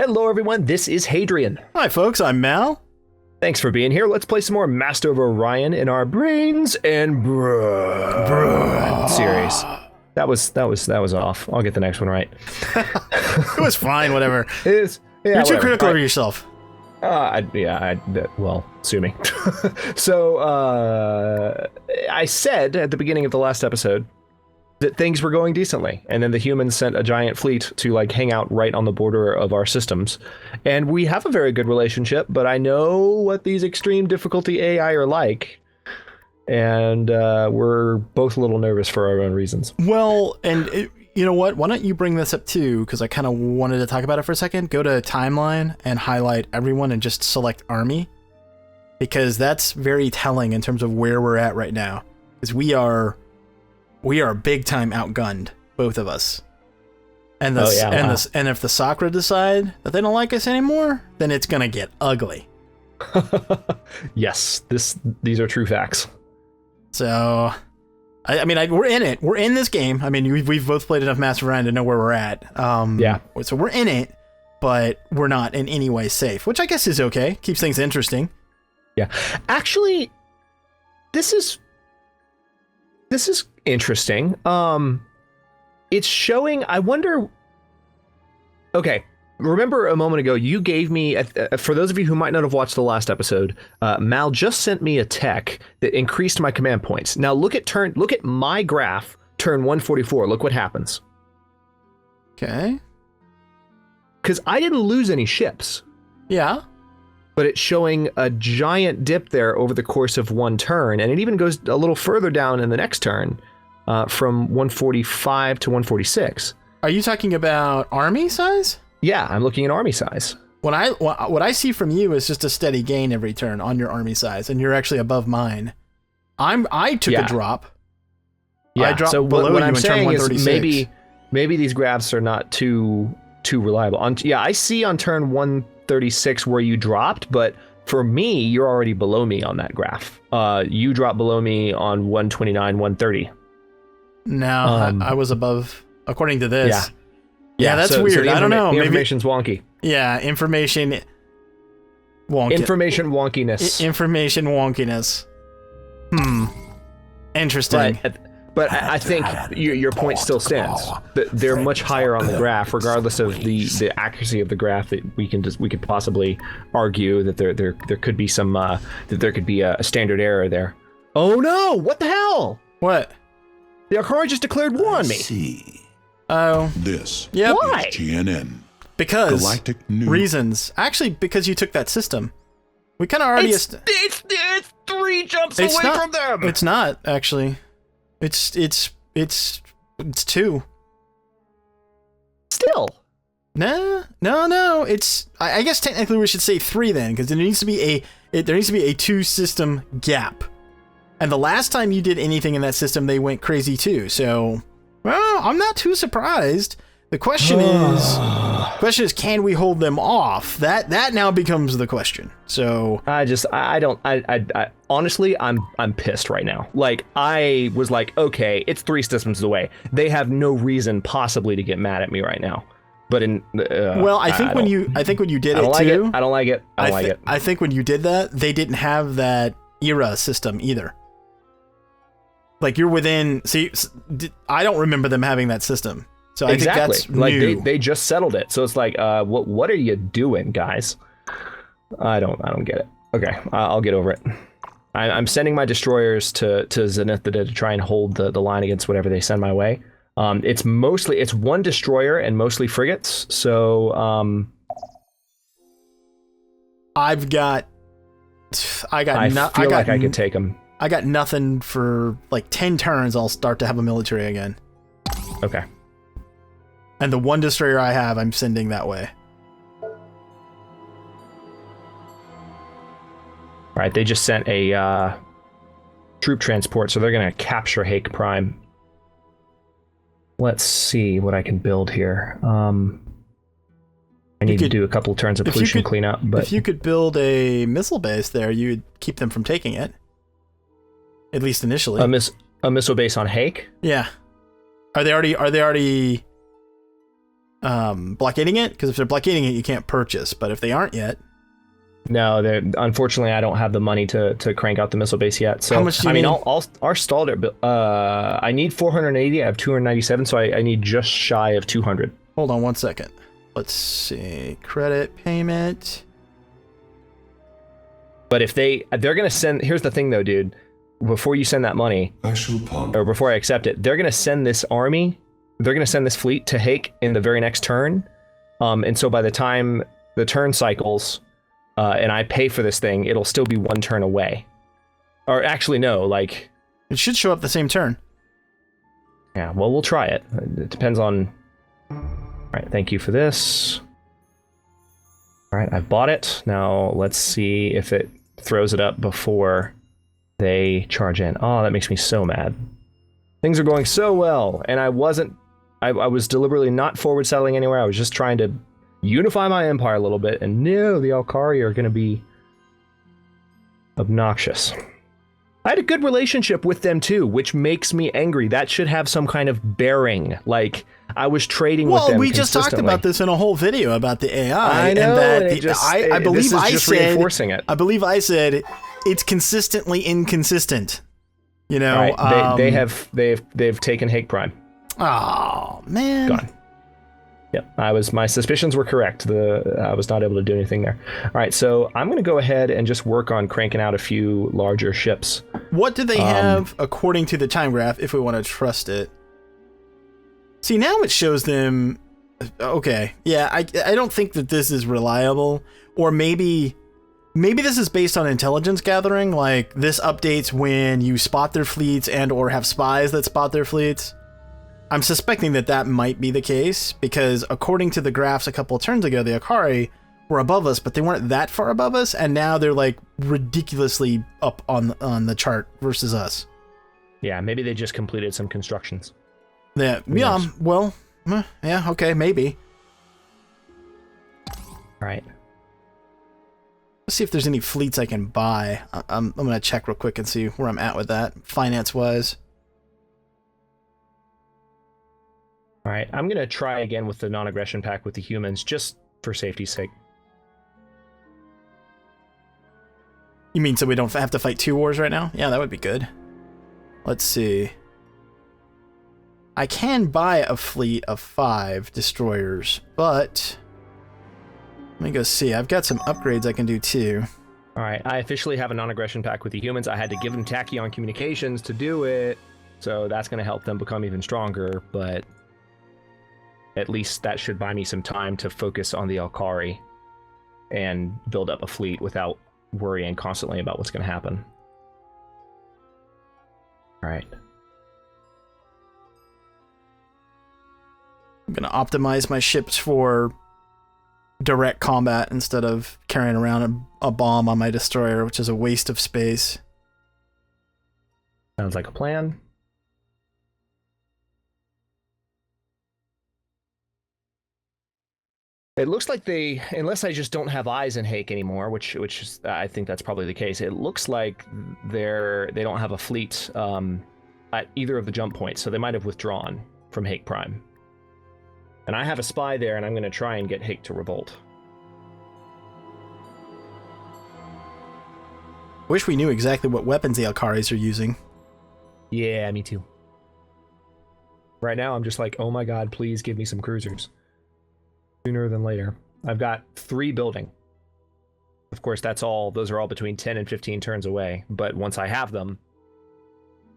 Hello, everyone. This is Hadrian. Hi, folks. I'm Mal. Thanks for being here. Let's play some more Master of Orion in our Brains and Brawn series. That was off. I'll get the next one right. It was fine. Whatever. You're too critical of yourself. Well, sue me. So, I said at the beginning of the last episode that things were going decently, and then the humans sent a giant fleet to like hang out right on the border of our systems, and we have a very good relationship, but I know what these extreme difficulty AI are like, and we're both a little nervous for our own reasons. Well, and you know what? Why don't you bring this up too, because I kind of wanted to talk about it for a second. Go to timeline and highlight everyone and just select army, because that's very telling in terms of where we're at right now, because we are big time outgunned, both of us. And and if the Sakra decide that they don't like us anymore, then it's gonna get ugly. Yes, these are true facts. So, I mean, we're in it. We're in this game. I mean, we've both played enough Master of Orion to know where we're at. Yeah. So we're in it, but we're not in any way safe, which I guess is okay. Keeps things interesting. Yeah. Actually, this is interesting. It's showing, I wonder. Okay. Remember a moment ago, you gave me, for those of you who might not have watched the last episode, Mal just sent me a tech that increased my command points. Now look at my graph, turn 144. Look what happens. Okay. Because I didn't lose any ships. Yeah. But it's showing a giant dip there over the course of one turn, and it even goes a little further down in the next turn, from 145 to 146. Are you talking about army size? Yeah, I'm looking at army size. What I see from you is just a steady gain every turn on your army size, and you're actually above mine. I took a drop. Yeah, I dropped so below what you I'm in turn saying 136. is maybe these graphs are not too reliable. I see on turn 136 where you dropped, but for me, you're already below me on that graph. You dropped below me on 129, 130. No, I was above, according to this. Yeah. Yeah, that's weird. So I don't know. The information's wonky. Yeah, information wonky. Information wonkiness. Information wonkiness. Interesting. But I think your point still stands. That they're much higher on the graph, regardless of the accuracy of the graph. That we could possibly argue that there could be some that there could be a standard error there. Oh no! What the hell? What? The Akari just declared war on me. See. Oh. This. Yep. Why? Is GNN. Because Galactic News. reasons. Actually, because you took that system. We kind of already. It's 3 jumps away from them. It's not actually. It's 2. Still. No. It's. I guess technically we should say 3 then, because there needs to be a 2-system gap. And the last time you did anything in that system, they went crazy too. So, well, I'm not too surprised. The question is, can we hold them off? That now becomes the question. So I honestly, I'm pissed right now. Like, I was like, okay, it's 3 systems away. They have no reason possibly to get mad at me right now. But I think when you did it too, I don't like it. I think when you did that, they didn't have that era system either. Like, you're within. See, I don't remember them having that system. So I think that's new. Like they just settled it. So it's like, what are you doing, guys? I don't get it. Okay, I'll get over it. I'm sending my destroyers to Zenith to try and hold the line against whatever they send my way. It's 1 destroyer and mostly frigates. So I feel like I could take them. I got nothing for like 10 turns. I'll start to have a military again. Okay. And the 1 destroyer I have, I'm sending that way. All right, they just sent a troop transport, so they're going to capture Hake Prime. Let's see what I can build here. I need to do a couple of turns of pollution cleanup. But if you could build a missile base there, you'd keep them from taking it. At least initially. A missile base on Hake? Yeah. Are they already blockading it? Because if they're blockading it, you can't purchase. But if they aren't yet, no, unfortunately I don't have the money to crank out the missile base yet. So how much do you need? our stalled I need 480. I have 297, so I need just shy of 200. Hold on 1 second. Let's see. Credit payment. But if they're gonna send, here's the thing though, dude. Before you send that money, or before I accept it, they're gonna send this army. They're gonna send this fleet to Hake in the very next turn. And so by the time the turn cycles, and I pay for this thing, it'll still be 1 turn away. Or actually, no, like... It should show up the same turn. Yeah, well, we'll try it. It depends on... Alright, thank you for this. Alright, I've bought it. Now, let's see if it throws it up before they charge in. Oh, that makes me so mad. Things are going so well, and I wasn't... I was deliberately not forward settling anywhere. I was just trying to unify my empire a little bit, and no, the Alkari are going to be obnoxious. I had a good relationship with them too, which makes me angry. That should have some kind of bearing. Like, I was trading with them. Well, we just talked about this in a whole video about the AI. I know, and that I believe I said, reinforcing it. I believe I said it's consistently inconsistent. You know, right. They've taken Hake Prime. Oh man. Gone. Yep, my suspicions were correct. I was not able to do anything there. All right, so I'm going to go ahead and just work on cranking out a few larger ships. What do they have according to the time graph, if we want to trust it? See, now it shows them... Okay, yeah, I don't think that this is reliable. Or maybe this is based on intelligence gathering, like this updates when you spot their fleets and or have spies that spot their fleets. I'm suspecting that might be the case, because according to the graphs a couple of turns ago, the Alkari were above us, but they weren't that far above us, and now they're like ridiculously up on the chart versus us. Yeah, maybe they just completed some constructions. Yeah, well, yeah, okay, maybe. All right. Let's see if there's any fleets I can buy. I'm going to check real quick and see where I'm at with that, finance-wise. All right, I'm going to try again with the non-aggression pact with the humans, just for safety's sake. You mean so we don't have to fight 2 wars right now? Yeah, that would be good. Let's see. I can buy a fleet of 5 destroyers, but... Let me go see. I've got some upgrades I can do too. All right, I officially have a non-aggression pact with the humans. I had to give them tachyon communications to do it, so that's going to help them become even stronger, but... At least that should buy me some time to focus on the Alkari and build up a fleet without worrying constantly about what's going to happen. All right. I'm going to optimize my ships for direct combat instead of carrying around a bomb on my destroyer, which is a waste of space. Sounds like a plan. It looks like they, unless I just don't have eyes in Hake anymore, which is, I think that's probably the case. It looks like they don't have a fleet at either of the jump points, so they might have withdrawn from Hake Prime. And I have a spy there, and I'm going to try and get Hake to revolt. Wish we knew exactly what weapons the Alkaris are using. Yeah, me too. Right now, I'm just like, oh my god, please give me some cruisers. Sooner than later. I've got 3 building. Of course, those are all between 10 and 15 turns away, but once I have them,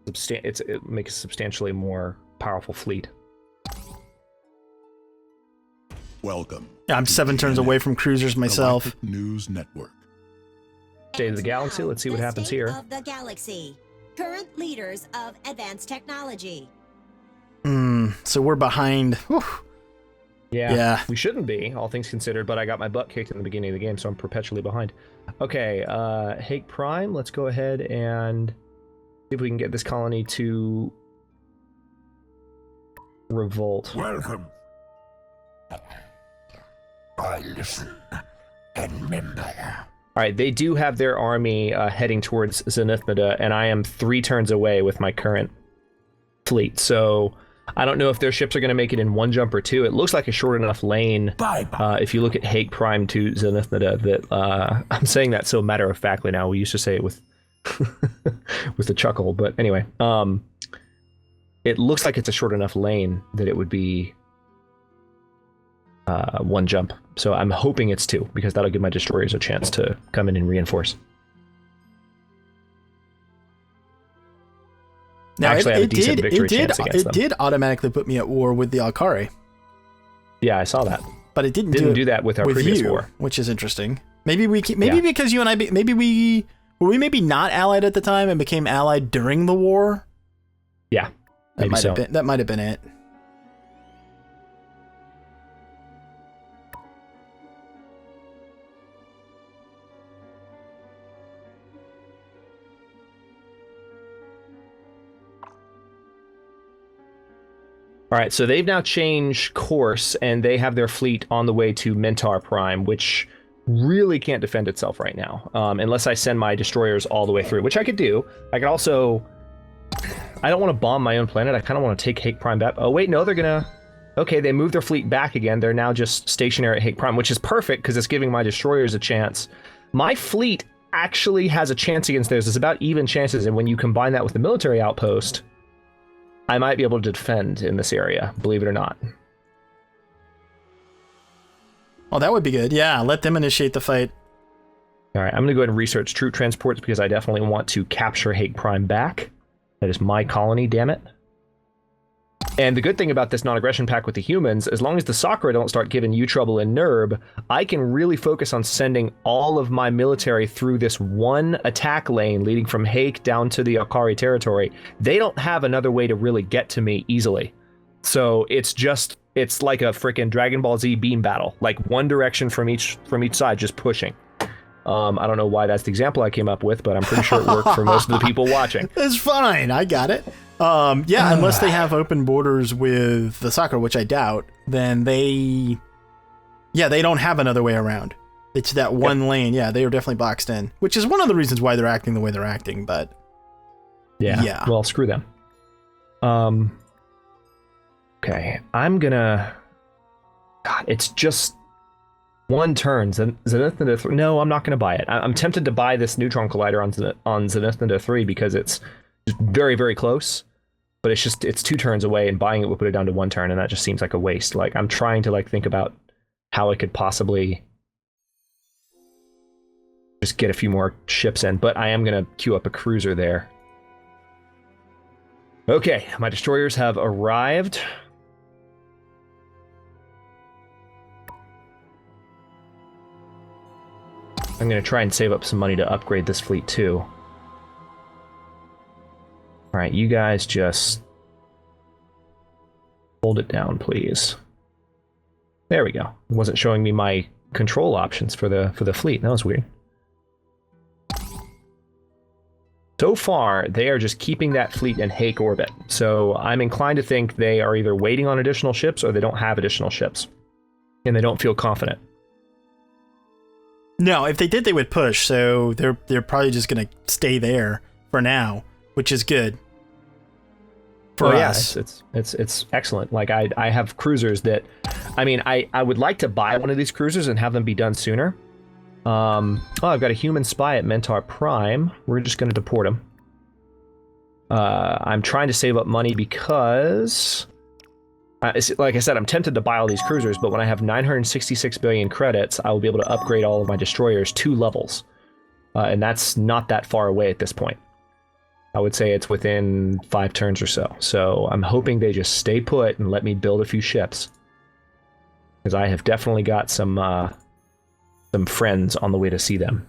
it makes a substantially more powerful fleet. Welcome. Yeah, I'm 7 turns away from cruisers myself. News Network. State of the galaxy. Let's see what happens here. Of the galaxy. Current leaders of advanced technology. So we're behind. Whew. Yeah, we shouldn't be, all things considered, but I got my butt kicked in the beginning of the game, so I'm perpetually behind. Okay, Hake Prime, let's go ahead and see if we can get this colony to revolt. Welcome. I listen and remember. Alright, they do have their army heading towards Zenithmida, and I am 3 turns away with my current fleet, so I don't know if their ships are going to make it in 1 jump or 2. It looks like a short enough lane. If you look at Hake Prime to Zenithnida, that I'm saying that so matter-of-factly now. We used to say it with with a chuckle, but anyway. It looks like it's a short enough lane that it would be 1 jump. So I'm hoping it's 2, because that'll give my destroyers a chance to come in and reinforce. Now, Actually, I have a decent victory chance against them. It did automatically put me at war with the Alkari. Yeah, I saw that. But it didn't do that with our previous war, which is interesting. Maybe because you and I, were we maybe not allied at the time and became allied during the war? Yeah, that might have been it. All right, so they've now changed course, and they have their fleet on the way to Mentor Prime, which really can't defend itself right now, unless I send my destroyers all the way through, which I could do. I could also... I don't want to bomb my own planet. I kind of want to take Hake Prime back. Oh, wait, no, they're going to... Okay, they moved their fleet back again. They're now just stationary at Hake Prime, which is perfect, because it's giving my destroyers a chance. My fleet actually has a chance against theirs. It's about even chances, and when you combine that with the military outpost... I might be able to defend in this area, believe it or not. Oh, that would be good. Yeah, let them initiate the fight. All right, I'm going to go ahead and research troop transports because I definitely want to capture Hake Prime back. That is my colony, damn it. And the good thing about this non-aggression pact with the humans, as long as the Sakura don't start giving you trouble in Nurb, I can really focus on sending all of my military through this one attack lane leading from Hake down to the Akari territory. They don't have another way to really get to me easily. So it's like a freaking Dragon Ball Z beam battle, like one direction from each side, just pushing. I don't know why that's the example I came up with, but I'm pretty sure it worked for most of the people watching. It's fine. I got it. Yeah, unless they have open borders with the Sakura, which I doubt, then they don't have another way around. It's that one lane. Yeah, they are definitely boxed in, which is one of the reasons why they're acting the way they're acting, but yeah. Well, screw them. Okay, I'm gonna... God, it's just... 1 turn. Zenithnida 3. No, I'm not going to buy it. I'm tempted to buy this Neutron Collider on Zenithnida 3 because it's just very, very close. But it's 2 turns away, and buying it would put it down to 1 turn, and that just seems like a waste. Like, I'm trying to think about how I could possibly just get a few more ships in, but I am going to queue up a cruiser there. Okay, my destroyers have arrived. I'm going to try and save up some money to upgrade this fleet too. Alright, you guys just hold it down, please. There we go. It wasn't showing me my control options for the fleet. That was weird. So far, they are just keeping that fleet in Hake orbit. So I'm inclined to think they are either waiting on additional ships or they don't have additional ships. And they don't feel confident. No, if they did, they would push. So they're probably just going to stay there for now, which is good for us. Yeah, it's excellent. Like I have cruisers that, I mean, I would like to buy one of these cruisers and have them be done sooner. Oh, I've got a human spy at Mentor Prime. We're just going to deport him. I'm trying to save up money because... like I said, I'm tempted to buy all these cruisers, but when I have 966 billion credits, I will be able to upgrade all of my destroyers 2 levels. And that's not that far away at this point. I would say it's within 5 turns or so. So I'm hoping they just stay put and let me build a few ships. Because I have definitely got some friends on the way to see them.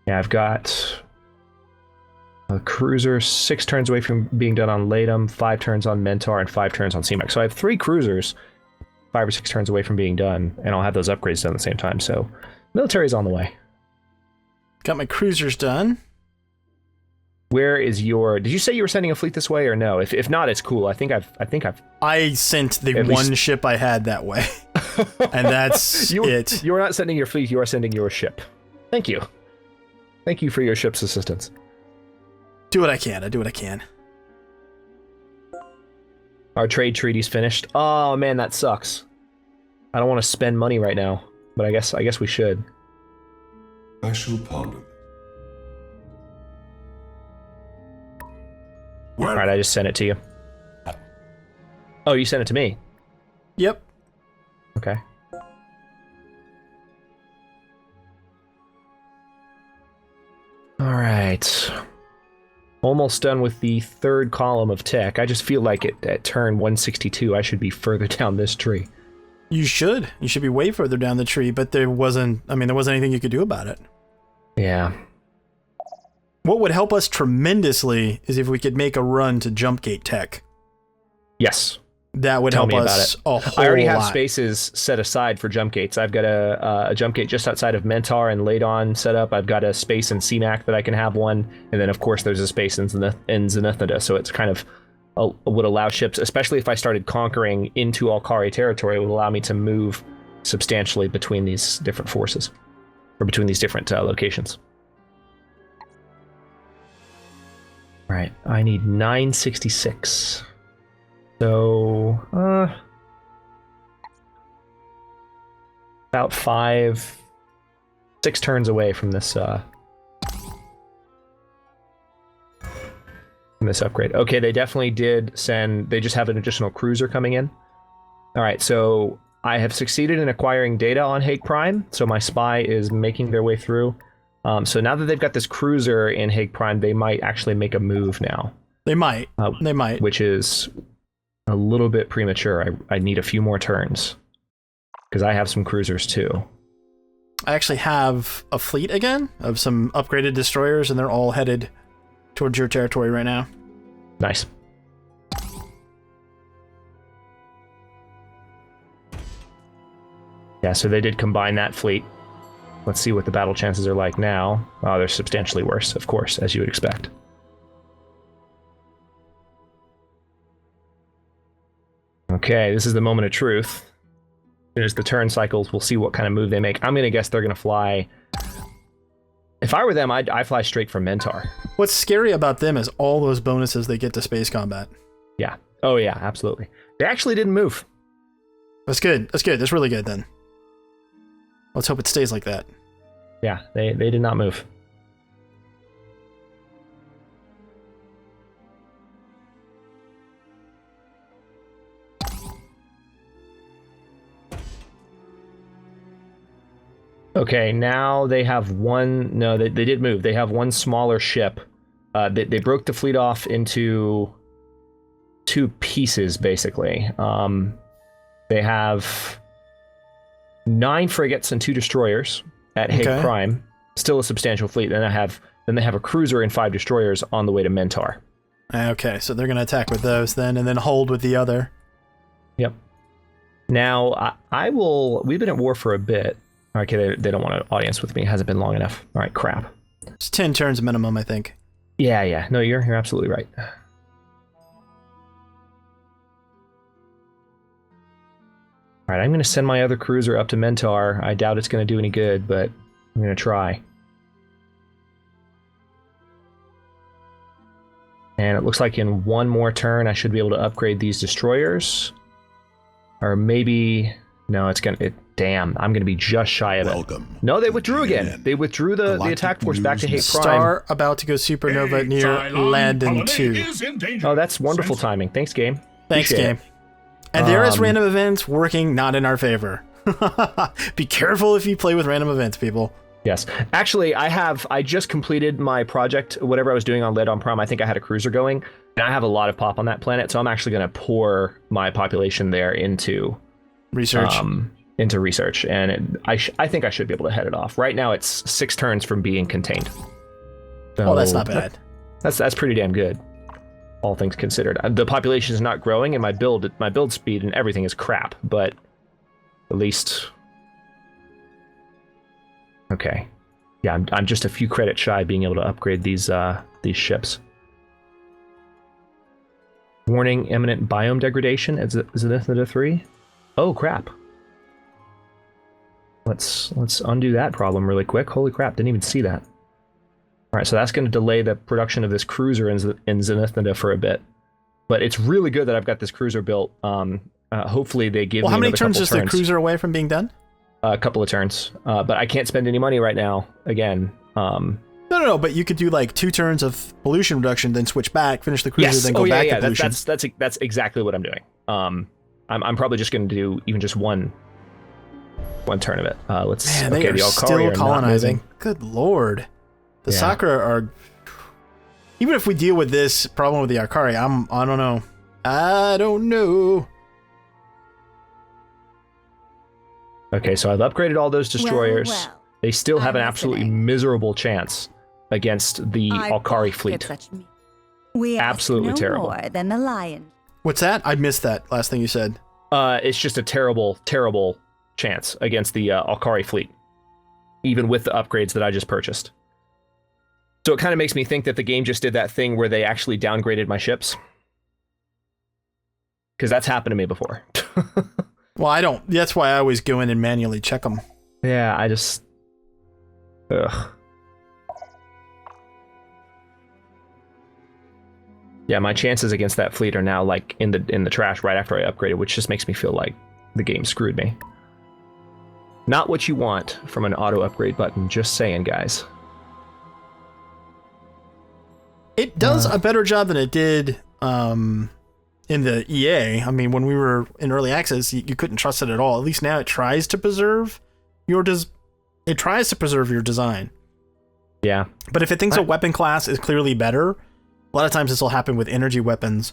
Yeah, I've got a cruiser 6 turns away from being done on Latum, 5 turns on Mentor, and 5 turns on CMAX. So I have 3 cruisers 5 or 6 turns away from being done, and I'll have those upgrades done at the same time. So military's on the way. Got my cruisers done. Where is your? Did you say you were sending a fleet this way or no? If not, it's cool. I think I've. I sent the one ship I had that way, and that's it. You are not sending your fleet. You are sending your ship. Thank you. Thank you for your ship's assistance. Do what I can. I do what I can. Our trade treaty's finished. Oh man, that sucks. I don't want to spend money right now, but I guess we should. I shall ponder. All right, I just sent it to you. Oh, you sent it to me? Yep. Okay. All right. Almost done with the third column of tech. I just feel like at turn 162, I should be further down this tree. You should. You should be way further down the tree, but there wasn't anything you could do about it. Yeah. What would help us tremendously is if we could make a run to jump gate tech. Yes. That would help us a whole lot. I already have spaces set aside for jump gates. I've got a jump gate just outside of Mentor and Ladon set up. I've got a space in CMAC that I can have one. And then, of course, there's a space in Zenithida. So it's kind of would allow ships, especially if I started conquering into Alkari territory, it would allow me to move substantially between these different forces. Or between these different locations. Right, I need 966. So, about 6 turns away from this upgrade. Okay, they definitely did send. They just have an additional cruiser coming in. All right, so I have succeeded in acquiring data on Hake Prime. So my spy is making their way through. So now that they've got this cruiser in Hake Prime, they might actually make a move now. They might. They might. Which is a little bit premature. I need a few more turns. Because I have some cruisers too. I actually have a fleet again of some upgraded destroyers, and they're all headed towards your territory right now. Nice. Yeah, so they did combine that fleet. Let's see what the battle chances are like now. Oh, they're substantially worse, of course, as you would expect. Okay, this is the moment of truth. As soon as the turn cycles, we'll see what kind of move they make. I'm going to guess they're going to fly... If I were them, I'd fly straight from Mentor. What's scary about them is all those bonuses they get to space combat. Yeah. Oh, yeah, absolutely. They actually didn't move. That's good. That's good. That's really good, then. Let's hope it stays like that. Yeah, they did not move. Okay, now they have one... No, they did move. They have one smaller ship. They broke the fleet off into 2 pieces, basically. They have 9 frigates and 2 destroyers at Hake Prime. Still a substantial fleet. Then they have a cruiser and 5 destroyers on the way to Mentor. Okay, so they're going to attack with those then, and then hold with the other. Yep. Now, I will... We've been at war for a bit. Okay, they don't want an audience with me. It hasn't been long enough. All right, crap. It's 10 turns minimum, I think. Yeah. No, you're absolutely right. All right, I'm going to send my other cruiser up to Mentor. I doubt it's going to do any good, but I'm going to try. And it looks like in one more turn, I should be able to upgrade these destroyers. Or maybe... No, it's going to... Damn, I'm going to be just shy of it. No, they withdrew again. They withdrew the attack force back to Hake Prime. Star about to go supernova near Landon 2. Oh, that's wonderful timing. Thanks, game. Thanks, game. And there is random events working not in our favor. Be careful if you play with random events, people. Yes. Actually, I just completed my project, whatever I was doing on Ladon Prime. I think I had a cruiser going, and I have a lot of pop on that planet, so I'm actually going to pour my population there into... Research. Into research, and I think I should be able to head it off. Right now, it's 6 turns from being contained. So that's not bad. That's pretty damn good, all things considered. The population is not growing, and my build speed and everything is crap. But at least, okay, yeah, I'm just a few credits shy of being able to upgrade these these ships. Warning, imminent biome degradation at Zenithna 3. Oh, crap. Let's undo that problem really quick. Holy crap, didn't even see that. All right, so that's going to delay the production of this cruiser in Zenithna for a bit. But it's really good that I've got this cruiser built. Hopefully they give me how many another turns couple is turns. the cruiser away from being done? A couple of turns. But I can't spend any money right now, again. No, but you could do like 2 turns of pollution reduction, then switch back, finish the cruiser, Yes. then go back to pollution. That's exactly what I'm doing. I'm probably just going to do even just one turn of it. Man, they are still colonizing. Good lord. The Sakura are... Even if we deal with this problem with the Akari, I don't know. I don't know. Okay, so I've upgraded all those destroyers. Well, They still have an I'm absolutely listening. miserable chance against the Alkari fleet. We Absolutely ask no terrible. more than the lion. What's that? I missed that last thing you said. It's just a terrible, terrible chance against the Alkari fleet, even with the upgrades that I just purchased. So it kind of makes me think that the game just did that thing where they actually downgraded my ships. Because that's happened to me before. Well, I don't. That's why I always go in and manually check them. Yeah, I just... Ugh. Yeah, my chances against that fleet are now like in the trash right after I upgraded, which just makes me feel like the game screwed me. Not what you want from an auto upgrade button, just saying, guys. It does a better job than it did in the EA. I mean, when we were in early access, you couldn't trust it at all. At least now it tries to preserve your design. Yeah. But if it thinks a weapon class is clearly better, a lot of times this will happen with energy weapons.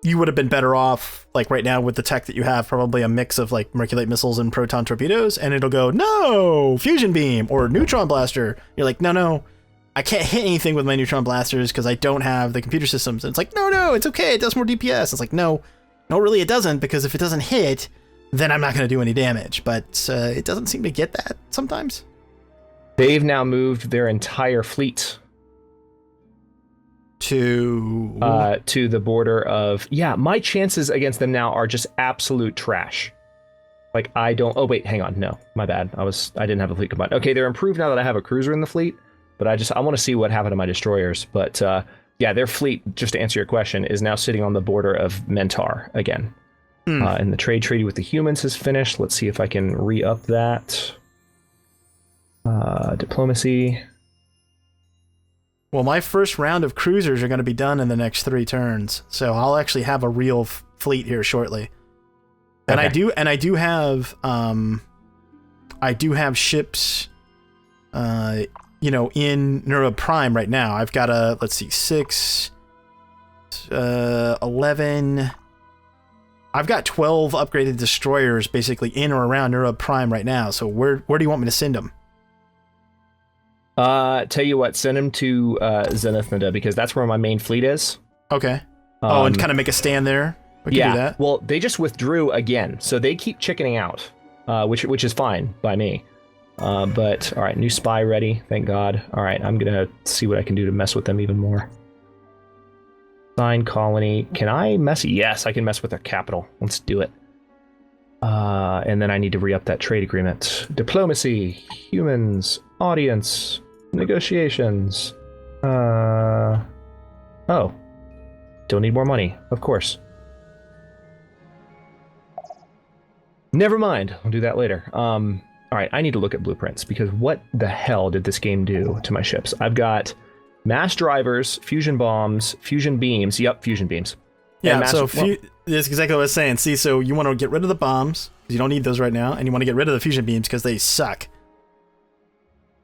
You would have been better off, like right now with the tech that you have, probably a mix of like Merculite missiles and proton torpedoes, and it'll go, no, fusion beam or neutron blaster. You're like, no, I can't hit anything with my neutron blasters because I don't have the computer systems. And it's like, no, it's okay, it does more DPS. It's like, no, really it doesn't, because if it doesn't hit, then I'm not going to do any damage. But it doesn't seem to get that sometimes. They've now moved their entire fleet to the border of... Yeah, my chances against them now are just absolute trash. Like, I don't... Oh, wait, hang on. No, my bad. I didn't have a fleet combined. Okay, they're improved now that I have a cruiser in the fleet, but I want to see what happened to my destroyers. But, yeah, their fleet, just to answer your question, is now sitting on the border of Mentar again. And the trade treaty with the humans is finished. Let's see if I can re-up that. Diplomacy... Well, my first round of cruisers are going to be done in the next 3 turns, so I'll actually have a real fleet here shortly. And Okay. I do have ships, in Nura Prime right now. I've got 6, 11. I've got 12 upgraded destroyers basically in or around Nura Prime right now. So where do you want me to send them? Tell you what, send him to Zenithna, because that's where my main fleet is. Okay. And kind of make a stand there. We can do that. Well, they just withdrew again, so they keep chickening out, which is fine by me. But all right, new spy ready, thank God. All right, I'm gonna see what I can do to mess with them even more. Sign colony. Can I mess? Yes, I can mess with their capital. Let's do it. And then I need to re-up that trade agreement. Diplomacy, humans, audience, negotiations. Oh, don't need more money, of course. Never mind, I'll do that later. All right, I need to look at blueprints, because what the hell did this game do to my ships? I've got mass drivers, fusion bombs, fusion beams. Yep, fusion beams. Yeah, that's exactly what I was saying. See, so you want to get rid of the bombs, because you don't need those right now, and you want to get rid of the fusion beams because they suck.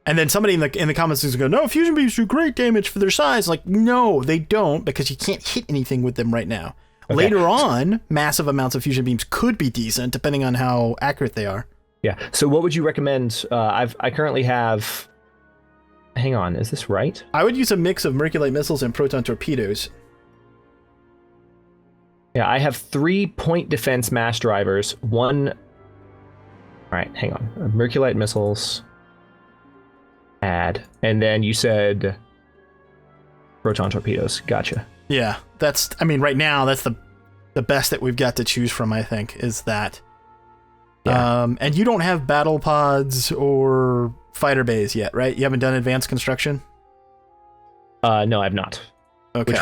And then somebody in the comments is going to go, no, fusion beams do great damage for their size. Like, no, they don't, because you can't hit anything with them right now. Okay. Later on, massive amounts of fusion beams could be decent, depending on how accurate they are. Yeah, so what would you recommend? I currently have... Hang on, is this right? I would use a mix of Merculite missiles and proton torpedoes. Yeah, I have 3 point defense mass drivers, 1... All right, hang on. Merculite missiles... Add. And then you said... Proton torpedoes. Gotcha. Yeah, right now, that's the best that we've got to choose from, I think, is that. Yeah. And you don't have battle pods or fighter bays yet, right? You haven't done advanced construction? No, I've not. Okay.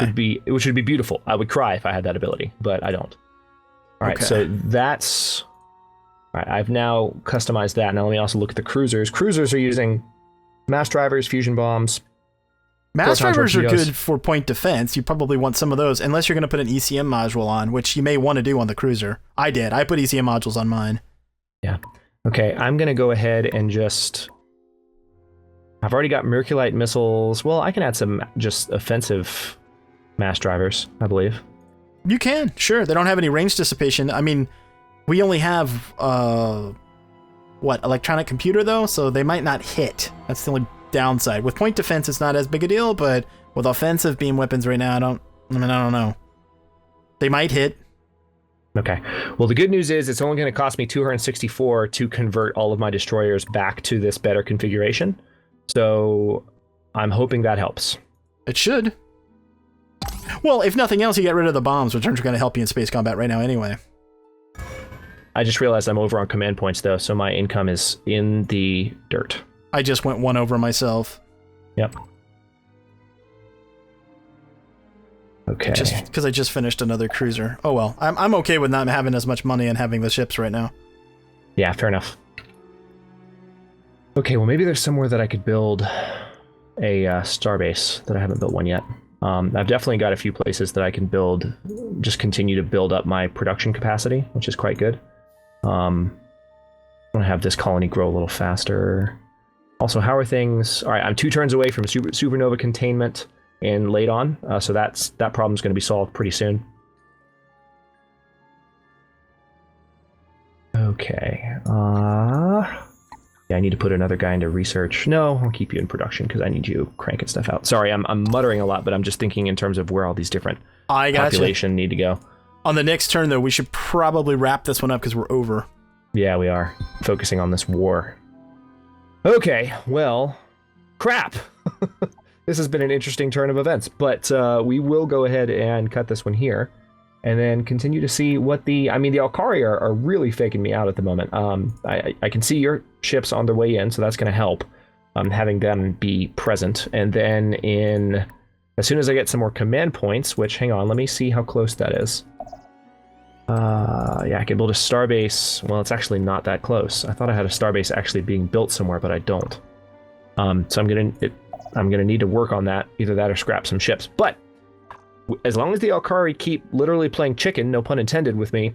Which would be beautiful. I would cry if I had that ability, but I don't. All right, Okay. so that's... All right, I've now customized that. Now let me also look at the cruisers. Cruisers are using mass drivers, fusion bombs. Mass Proton drivers are torpedoes. good for point defense. You probably want some of those, unless you're going to put an ECM module on, which you may want to do on the cruiser. I did. I put ECM modules on mine. Yeah. Okay, I'm going to go ahead and just... I've already got Merculite missiles. Well, I can add some just offensive mass drivers, I believe. You can, sure. They don't have any range dissipation. I mean, we only have, electronic computer, though, so they might not hit. That's the only downside. With point defense, it's not as big a deal, but with offensive beam weapons right now, I don't know. They might hit. Okay. Well, the good news is it's only going to cost me 264 to convert all of my destroyers back to this better configuration. So I'm hoping that helps. It should. Well, if nothing else, you get rid of the bombs, which aren't going to help you in space combat right now anyway. I just realized I'm over on command points, though, so my income is in the dirt. I just went one over myself. Yep. Okay. Just because I just finished another cruiser. Oh well, I'm okay with not having as much money and having the ships right now. Yeah, fair enough. Okay, well, maybe there's somewhere that I could build a starbase that I haven't built one yet. I've definitely got a few places that I can build, just continue to build up my production capacity, which is quite good. I want to have this colony grow a little faster. Also, how are things? All right, I'm 2 turns away from supernova containment in Ladon, so that problem's going to be solved pretty soon. Okay. Yeah, I need to put another guy into research. No, I'll keep you in production because I need you cranking stuff out. Sorry, I'm muttering a lot, but I'm just thinking in terms of where all these different population need to go. On the next turn, though, we should probably wrap this one up because we're over. Yeah, we are focusing on this war. Okay, well, crap. This has been an interesting turn of events, but we will go ahead and cut this one here. And then continue to see what the Alkari are really faking me out at the moment. I can see your ships on their way in, so that's going to help. Having them be present. And then as soon as I get some more command points, which, hang on, let me see how close that is. Yeah, I can build a starbase. Well, it's actually not that close. I thought I had a starbase actually being built somewhere, but I don't. So I'm gonna need to work on that, either that or scrap some ships. But as long as the Alkari keep literally playing chicken, no pun intended, with me,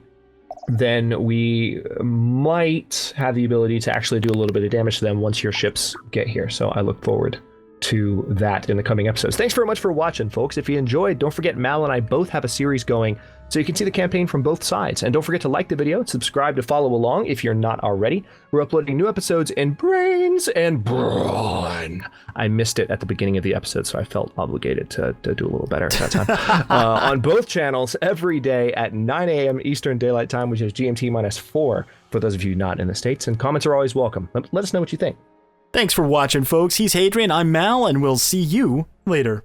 then we might have the ability to actually do a little bit of damage to them once your ships get here. So I look forward to that in the coming episodes. Thanks very much for watching, folks. If you enjoyed, don't forget Mal and I both have a series going, so you can see the campaign from both sides. And don't forget to like the video, subscribe to follow along if you're not already. We're uploading new episodes in Brains and Brawn. I missed it at the beginning of the episode, so I felt obligated to do a little better at that time. On both channels every day at 9 a.m. Eastern Daylight Time, which is GMT -4 for those of you not in the States. And comments are always welcome. Let us know what you think. Thanks for watching, folks. He's Hadrian, I'm Mal, and we'll see you later.